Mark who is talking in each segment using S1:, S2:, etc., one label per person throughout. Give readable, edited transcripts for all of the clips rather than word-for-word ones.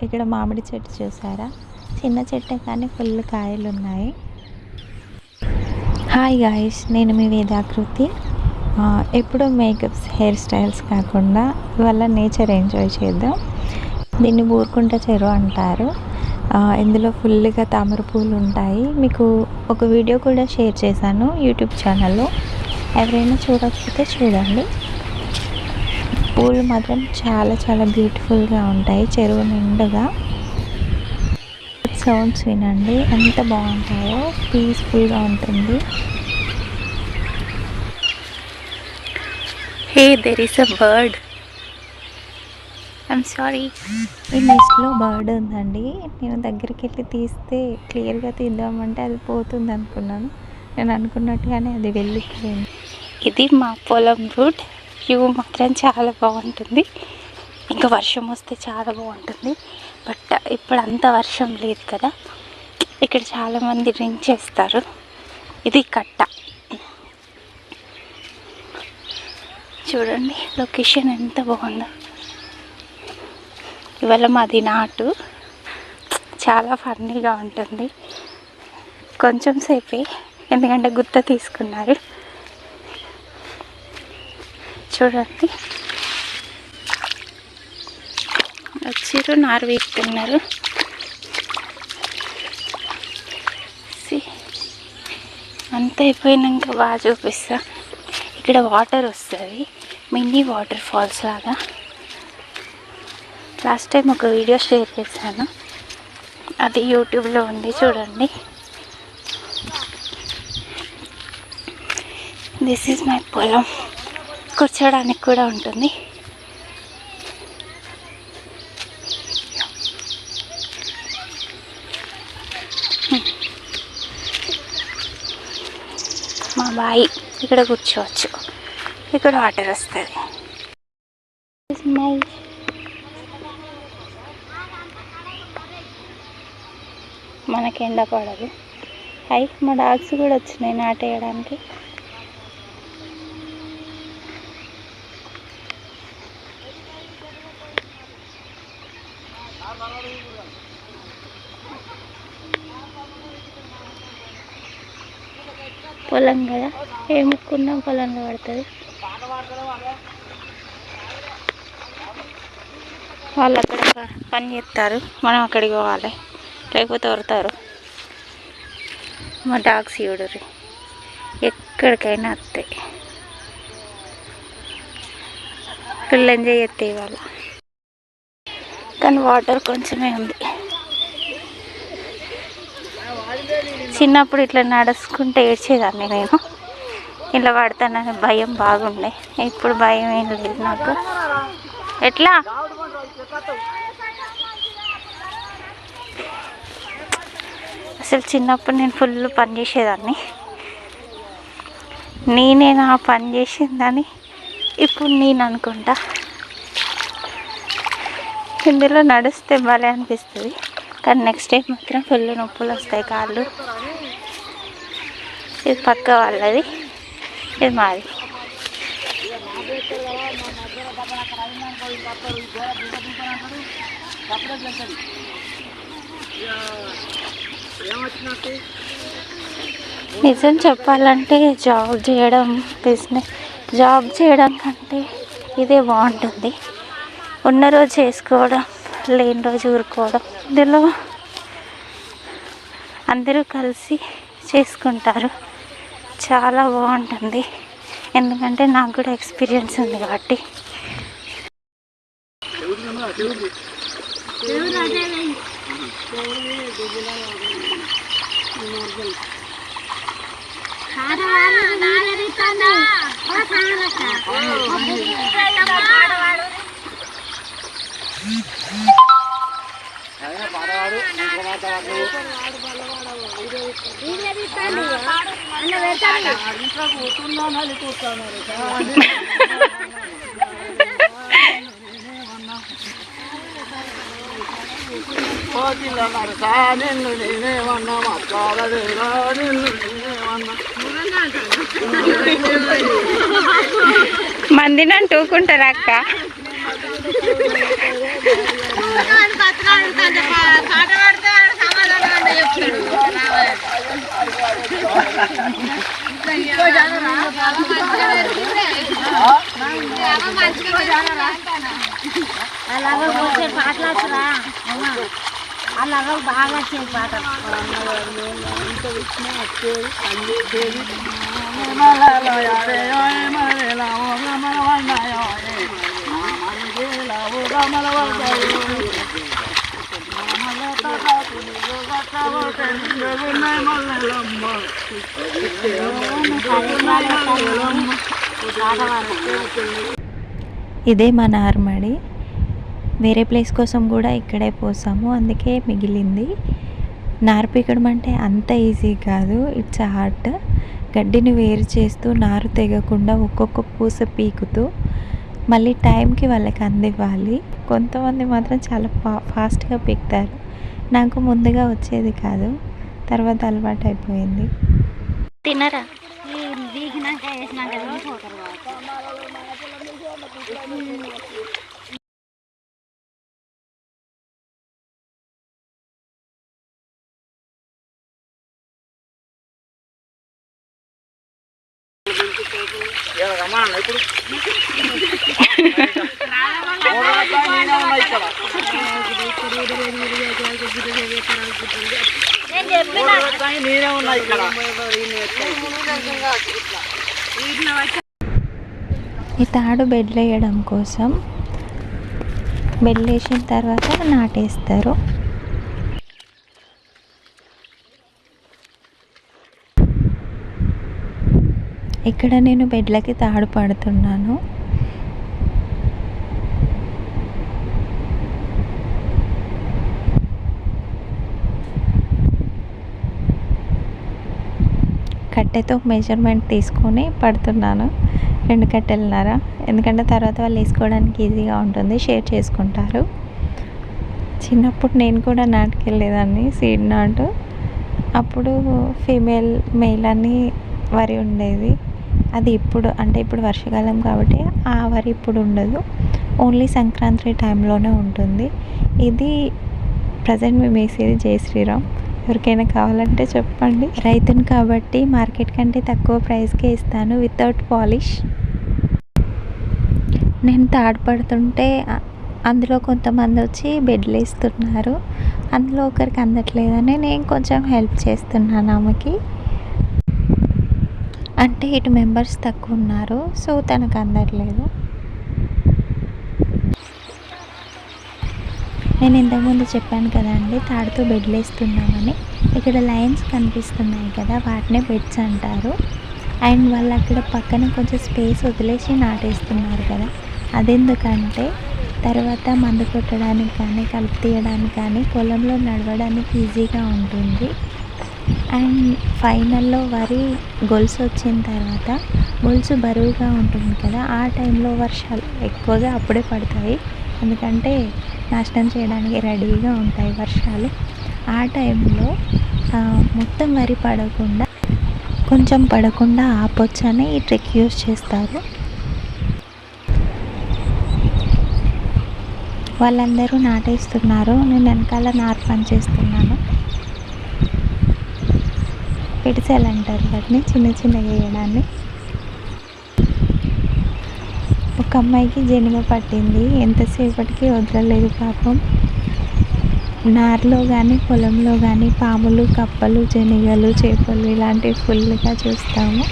S1: ఇక్కడ మామిడి చెట్టు చూసారా, చిన్న చెట్టే కానీ ఫుల్ కాయలు ఉన్నాయి. హాయ్ గాయ్స్, నేను మీ వేదాకృతి. ఎప్పుడు మేకప్స్, హెయిర్ స్టైల్స్ కాకుండా ఇవాళ నేచర్ ఎంజాయ్ చేద్దాం. దీన్ని బూర్కుంట చెరువు అంటారు. ఇందులో ఫుల్గా తామర పూలు ఉంటాయి. మీకు ఒక వీడియో కూడా షేర్ చేశాను యూట్యూబ్ ఛానల్లో, ఎవరైనా చూడకపోతే చూడండి. పూలు మాత్రం చాలా చాలా బ్యూటిఫుల్గా ఉంటాయి. చెరువు నిండుగా సౌండ్స్ వినండి ఎంత బాగుంటాయో, పీస్ఫుల్గా ఉంటుంది.
S2: Hey, there is a bird. I'm sorry.
S1: ఈ నెస్ట్లో బర్డ్ ఉందండి. నేను దగ్గరికి వెళ్ళి తీస్తే క్లియర్గా తీద్దామంటే అది పోతుంది అనుకున్నాను. నేను అనుకున్నట్టుగానే అది వెళ్ళిపోయింది.
S2: ఇది మా పొలం రూట్. వ్యూ మాత్రం చాలా బాగుంటుంది. ఇంకా వర్షం వస్తే చాలా బాగుంటుంది. బట్ ఇప్పుడు అంత వర్షం లేదు కదా. ఇక్కడ చాలామంది డ్రింక్ చేస్తారు. ఇది కట్ట. చూడండి లొకేషన్ ఎంత బాగుందో. ఇవాళ మాది నాటు. చాలా ఫన్నీగా ఉంటుంది. కొంచెం సేపే, ఎందుకంటే గుత్త తీసుకున్నారు. చూడండి వచ్చిర్రు, నారు వీక్తున్నారు. అంత అయిపోయినాక బాగా చూపిస్తా. ఇక్కడ వాటర్ వస్తుంది, మినీ వాటర్ ఫాల్స్ లాగా. లాస్ట్ టైం ఒక వీడియో షేర్ చేశాను, అది యూట్యూబ్లో ఉంది, చూడండి. దిస్ ఈజ్ మై పొలం. కూర్చోడానికి కూడా ఉంటుంది. మా బాయి ఇక్కడ కూర్చోవచ్చు. ఇక్కడ వాటర్ వస్తుంది. మనకి ఎండ పడదు. మా డాగ్స్ కూడా వచ్చినాయి నాటేయడానికి. పొలం కదా, ఏ ముక్కున్నా పొలంలో పడుతుంది. వాళ్ళు అక్కడ పని చేస్తారు, మనం అక్కడికి పోవాలి, లేకపోతే వరుతారు. మా డాగ్స్ చూడరు, ఎక్కడికైనా వస్తాయి. ఫుల్ ఎంజాయ్ చేస్తాయి వాళ్ళు. కానీ వాటర్ కొంచెమే ఉంది. చిన్నప్పుడు ఇట్లా నడుచుకుంటే ఏడ్చేదాన్ని నేను. ఇలా పడతానని భయం బాగుండే. ఇప్పుడు భయం ఏం లేదు నాకు. ఎట్లా అసలు చిన్నప్పుడు నేను ఫుల్ పని చేసేదాన్ని. నేనే నా పని చేసిందని ఇప్పుడు నేను అనుకుంటా. ఇందులో నడిస్తే భలే అనిపిస్తుంది, కానీ నెక్స్ట్ టైం మాత్రం ఫుల్ నొప్పులు వస్తాయి కాళ్ళు. ఇది పక్క వాళ్ళది, ఇది మాది. నిజం చెప్పాలంటే జాబ్ చేయడం కంటే ఇదే బాగుంటుంది. ఉన్న రోజు చేసుకోవడం, లేని రోజు ఊరుకోవడం. ఇందులో అందరూ కలిసి చేసుకుంటారు, చాలా బాగుంటుంది. ఎందుకంటే నాకు కూడా ఎక్స్పీరియన్స్ ఉంది కాబట్టి. మంది నన్ను టూకుంటారా అక్క?
S3: అలాగ బాగా వచ్చేది పాట
S1: ఇదే మా నార్మడి. వేరే ప్లేస్ కోసం కూడా ఇక్కడే పోసాము, అందుకే మిగిలింది. నారు పీకడం అంటే అంత ఈజీ కాదు, ఇట్స్ హార్ట్. గడ్డిని వేరు చేస్తూ నారు తెగకుండా ఒక్కొక్క పూస పీకుతూ మళ్ళీ టైంకి వాళ్ళకి అందివ్వాలి. కొంతమంది మాత్రం చాలా ఫాస్ట్గా పీకుతారు. నాకు ముందుగా వచ్చేది కాదు, తర్వాత అలవాటు అయిపోయింది.
S2: తినరా?
S3: దిగినాక వేసినాక పోతారు.
S1: ఈ తాడు బెడ్లు వేయడం కోసం, బెడ్లు వేసిన తర్వాత నాటేస్తారు. ఇక్కడ నేను బెడ్లకి తాడు పడుతున్నాను. కట్టెతో మెజర్మెంట్ తీసుకొని పడుతున్నాను, 2 కట్టెలున్నారా, ఎందుకంటే తర్వాత వాళ్ళు వేసుకోవడానికి ఈజీగా ఉంటుంది, షేర్ చేసుకుంటారు. చిన్నప్పుడు నేను కూడా నాటుకెళ్ళేదాన్ని, సీడ్ నాటు. అప్పుడు ఫీమేల్ మెయిల్ అని వరి ఉండేది. అది ఇప్పుడు అంటే ఇప్పుడు వర్షాకాలం కాబట్టి ఆ వరి ఇప్పుడు ఉండదు, ఓన్లీ సంక్రాంతి టైంలోనే ఉంటుంది. ఇది ప్రజెంట్ మేము వేసేది జై శ్రీరామ్. ఎవరికైనా కావాలంటే చెప్పండి. రైతుని కాబట్టి మార్కెట్ కంటే తక్కువ ప్రైస్కే ఇస్తాను, వితౌట్ పాలిష్. నేను తాడు పడుతుంటే అందులో కొంతమంది వచ్చి బెడ్లు వేస్తున్నారు. అందులో ఒకరికి అందట్లేదని నేను కొంచెం హెల్ప్ చేస్తున్నాను ఆమెకి. అంటే ఇటు మెంబర్స్ తక్కువ ఉన్నారు, సో తనకు అందట్లేదు. నేను ఇంతకుముందు చెప్పాను కదండి తాడుతో బెడ్లు వేస్తున్నామని. ఇక్కడ లైన్స్ కనిపిస్తున్నాయి కదా, వాటినే బెడ్స్ అంటారు. అండ్ వాళ్ళు అక్కడ పక్కన కొంచెం స్పేస్ వదిలేసి నాటేస్తున్నారు కదా, అదెందుకంటే తర్వాత మందు కొట్టడానికి కానీ కలుపు తీయడానికి కానీ పొలంలో నడవడానికి ఈజీగా ఉంటుంది. అండ్ ఫైనల్లో వరి గొలుసు వచ్చిన తర్వాత గొలుసు బరువుగా ఉంటుంది కదా, ఆ టైంలో వర్షాలు ఎక్కువగా అప్పుడే పడతాయి, ఎందుకంటే నాశనం చేయడానికి రెడీగా ఉంటాయి వర్షాలు. ఆ టైంలో మొత్తం వరి పడకుండా కొంచెం పడకుండా ఆపొచ్చని ఈ ట్రిక్ యూస్ చేస్తారు. వాళ్ళందరూ నాటేస్తున్నారు, నేను వెనకాల నారు పని చేస్తున్నాను. పిడిసెలు అంటారు వాటిని, చిన్న చిన్నగా వేయడాన్ని. ఒక అమ్మాయికి జనిగ పట్టింది, ఎంతసేపటికి వదలలేదు పాపం. నారులో కానీ పొలంలో కానీ పాములు, కప్పలు, జనిగలు, చేపలు ఇలాంటివి ఫుల్గా చూస్తాము.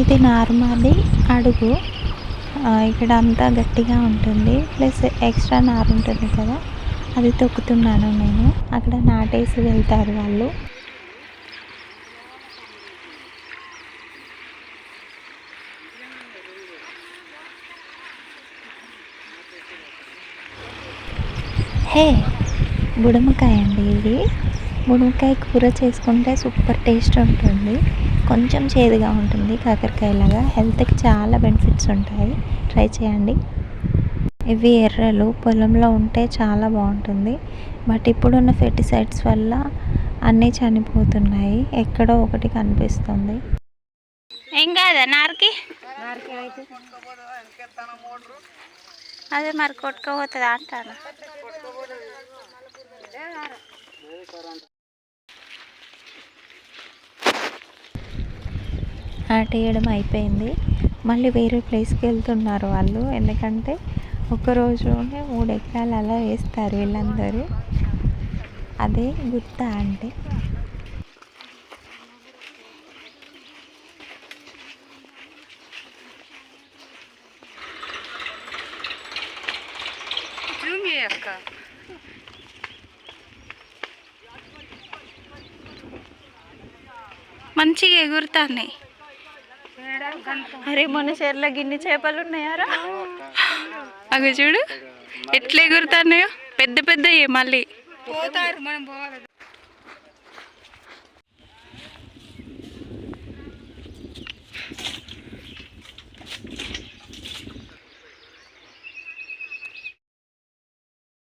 S1: ఇది నార్మల్లీ అడుగు, ఇక్కడ అంతా గట్టిగా ఉంటుంది, ప్లస్ ఎక్స్ట్రా నారు ఉంటుంది కదా, అది తొక్కుతున్నాను నేను. అక్కడ నాటేసి వెళ్తారు వాళ్ళు. హే, బుడమకాయ అండి ఇది. బుడమకాయ కూర చేసుకుంటే సూపర్ టేస్ట్ ఉంటుంది. కొంచెం చేదుగా ఉంటుంది కాకరకాయలాగా. హెల్త్కి చాలా బెనిఫిట్స్ ఉంటాయి, ట్రై చేయండి. ఇవి ఎర్రలు పొలంలో ఉంటే చాలా బాగుంటుంది. బట్ ఇప్పుడున్న ఫెర్టిసైడ్స్ వల్ల అన్నీ చనిపోతున్నాయి. ఎక్కడో ఒకటి కనిపిస్తుంది.
S2: ఏం కాదా నారికి? అదే మరి కొట్టుకోపోతుంది అంటాను.
S1: ఆటేయడం అయిపోయింది. మళ్ళీ వేరే ప్లేస్కి వెళ్తున్నారు వాళ్ళు. ఎందుకంటే ఒక రోజులోనే 3 ఎకరాలు అలా వేస్తారు వీళ్ళందరూ. అదే గుత్త అంటే.
S2: మంచిగా ఎగురుతాయి.
S1: అరే మొన్న చెర్ల గిన్నె చేపలు ఉన్నాయారా?
S2: అగ చూడు ఎట్లా ఎగురుతాన్నాయో, పెద్ద పెద్దవి మళ్ళీ.